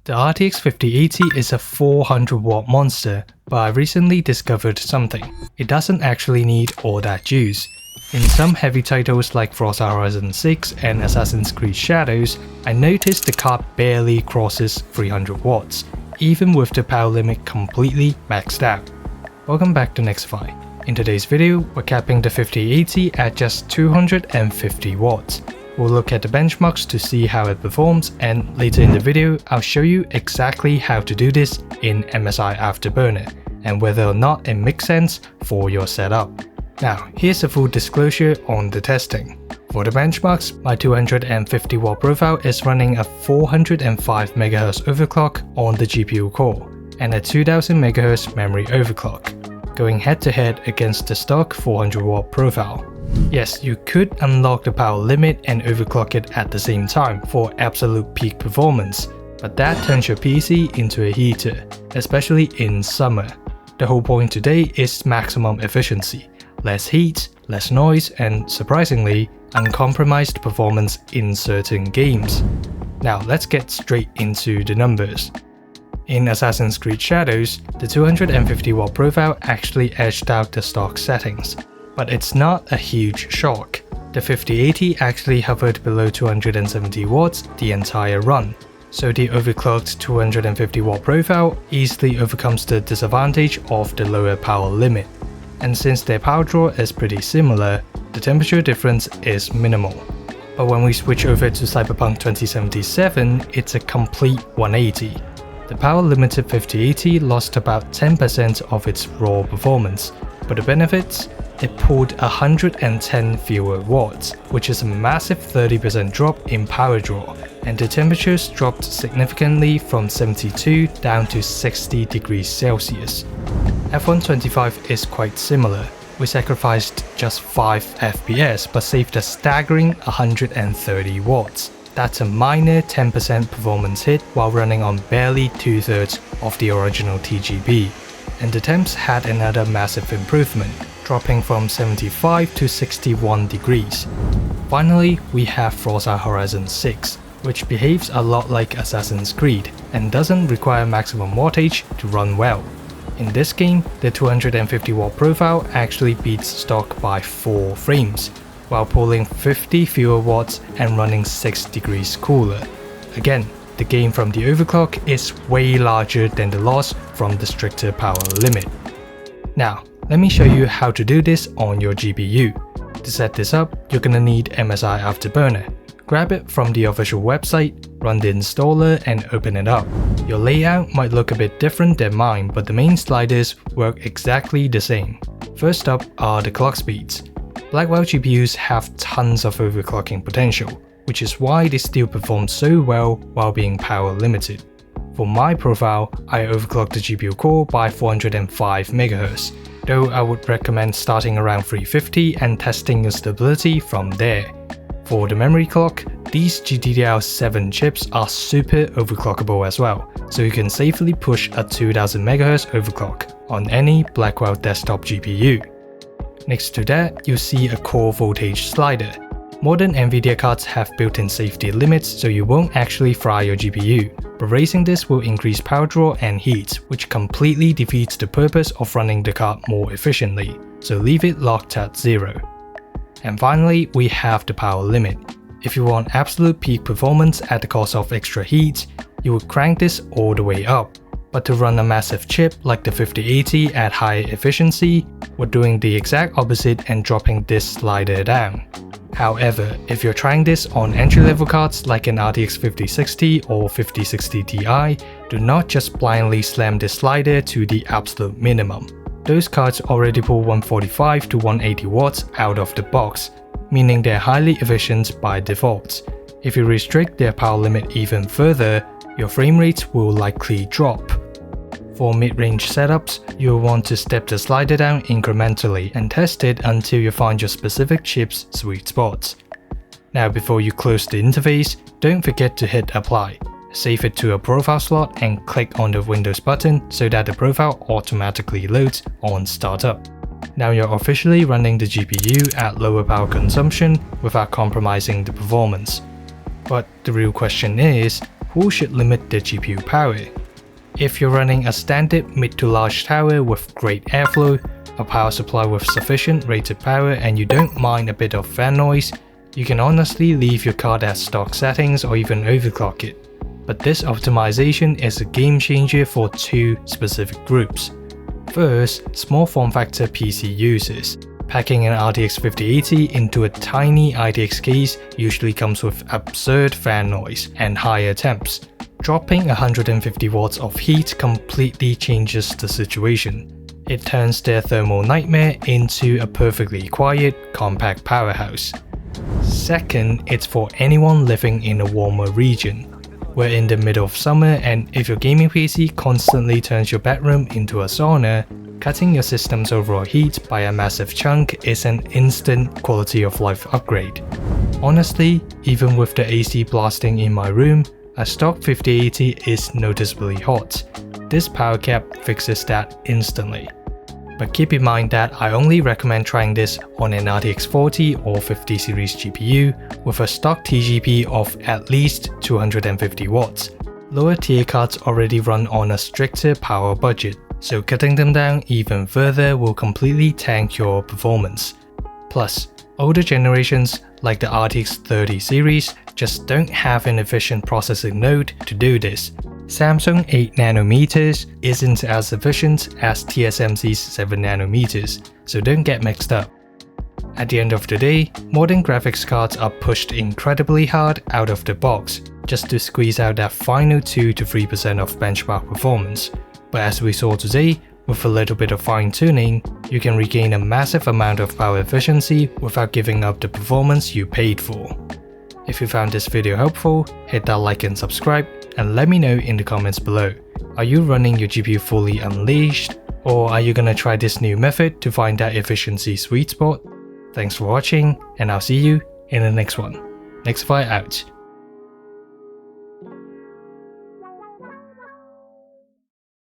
The RTX 5080 is a 400 watt monster, but I recently discovered something. It doesn't actually need all that juice. In some heavy titles like Forza Horizon 6 and Assassin's Creed Shadows, I noticed the card barely crosses 300 watts, even with the power limit completely maxed out. Welcome back to Nexify. In today's video, we're capping the 5080 at just 250 watts. We'll look at the benchmarks to see how it performs, and later in the video, I'll show you exactly how to do this in MSI Afterburner, and whether or not it makes sense for your setup. Now, here's a full disclosure on the testing. For the benchmarks, my 250 watt profile is running a 405 MHz overclock on the GPU core, and a 2000 MHz memory overclock, going head to head against the stock 400 watt profile. Yes, you could unlock the power limit and overclock it at the same time for absolute peak performance, but that turns your PC into a heater, especially in summer. The whole point today is maximum efficiency, less heat, less noise, and surprisingly, uncompromised performance in certain games. Now let's get straight into the numbers. In Assassin's Creed Shadows, the 250 watt profile actually edged out the stock settings. But it's not a huge shock. The 5080 actually hovered below 270 watts the entire run, so the overclocked 250 watt profile easily overcomes the disadvantage of the lower power limit. And since their power draw is pretty similar, the temperature difference is minimal. But when we switch over to Cyberpunk 2077, it's a complete 180. The power limited 5080 lost about 10% of its raw performance, but the benefits? It pulled 110 fewer watts, which is a massive 30% drop in power draw, and the temperatures dropped significantly from 72 down to 60 degrees Celsius. F125 is quite similar. We sacrificed just 5 FPS but saved a staggering 130 watts. That's a minor 10% performance hit while running on barely 2/3 of the original TGP. And the temps had another massive improvement, dropping from 75 to 61 degrees. Finally, we have Forza Horizon 6, which behaves a lot like Assassin's Creed and doesn't require maximum wattage to run well. In this game, the 250 watt profile actually beats stock by 4 frames, while pulling 50 fewer watts and running 6 degrees cooler. Again, the gain from the overclock is way larger than the loss from the stricter power limit. Now, let me show you how to do this on your GPU. To set this up, you're gonna need MSI Afterburner. Grab it from the official website, run the installer, and open it up. Your layout might look a bit different than mine, but the main sliders work exactly the same. First up are the clock speeds. Blackwell GPUs have tons of overclocking potential, which is why they still perform so well while being power limited. For my profile, I overclocked the GPU core by 405 MHz, though I would recommend starting around 350 and testing your stability from there. For the memory clock, these GDDR7 chips are super overclockable as well, so you can safely push a 2000 MHz overclock on any Blackwell desktop GPU. Next to that, you'll see a core voltage slider. Modern Nvidia cards have built-in safety limits, so you won't actually fry your GPU, but raising this will increase power draw and heat, which completely defeats the purpose of running the card more efficiently, so leave it locked at 0. And finally, we have the power limit. If you want absolute peak performance at the cost of extra heat, you would crank this all the way up. But to run a massive chip like the 5080 at high efficiency, we're doing the exact opposite and dropping this slider down. However, if you're trying this on entry-level cards like an RTX 5060 or 5060 Ti, do not just blindly slam this slider to the absolute minimum. Those cards already pull 145 to 180 watts out of the box, meaning they're highly efficient by default. If you restrict their power limit even further, your frame rates will likely drop. For mid-range setups, you'll want to step the slider down incrementally and test it until you find your specific chip's sweet spot. Now before you close the interface, don't forget to hit apply. Save it to a profile slot and click on the Windows button so that the profile automatically loads on startup. Now you're officially running the GPU at lower power consumption without compromising the performance. But the real question is, who should limit the GPU power. If you're running a standard mid to large tower with great airflow, a power supply with sufficient rated power, and you don't mind a bit of fan noise, you can honestly leave your card at stock settings or even overclock it. But this optimization is a game changer for two specific groups. First, small form factor PC users. Packing an RTX 5080 into a tiny ITX case usually comes with absurd fan noise and higher temps. Dropping 150 watts of heat completely changes the situation. It turns their thermal nightmare into a perfectly quiet, compact powerhouse. Second, it's for anyone living in a warmer region. We're in the middle of summer, and if your gaming PC constantly turns your bedroom into a sauna, cutting your system's overall heat by a massive chunk is an instant quality of life upgrade. Honestly, even with the AC blasting in my room, a stock 5080 is noticeably hot. This power cap fixes that instantly. But keep in mind that I only recommend trying this on an RTX 40 or 50 series GPU with a stock TGP of at least 250 watts. Lower tier cards already run on a stricter power budget, so cutting them down even further will completely tank your performance. Plus, older generations like the RTX 30 series just don't have an efficient processing node to do this. Samsung 8nm isn't as efficient as TSMC's 7nm, so don't get mixed up. At the end of the day, modern graphics cards are pushed incredibly hard out of the box just to squeeze out that final 2-3% of benchmark performance. But as we saw today, with a little bit of fine tuning, you can regain a massive amount of power efficiency without giving up the performance you paid for. If you found this video helpful, hit that like and subscribe, and let me know in the comments below. Are you running your GPU fully unleashed, or are you gonna try this new method to find that efficiency sweet spot? Thanks for watching, and I'll see you in the next one. Nexify out.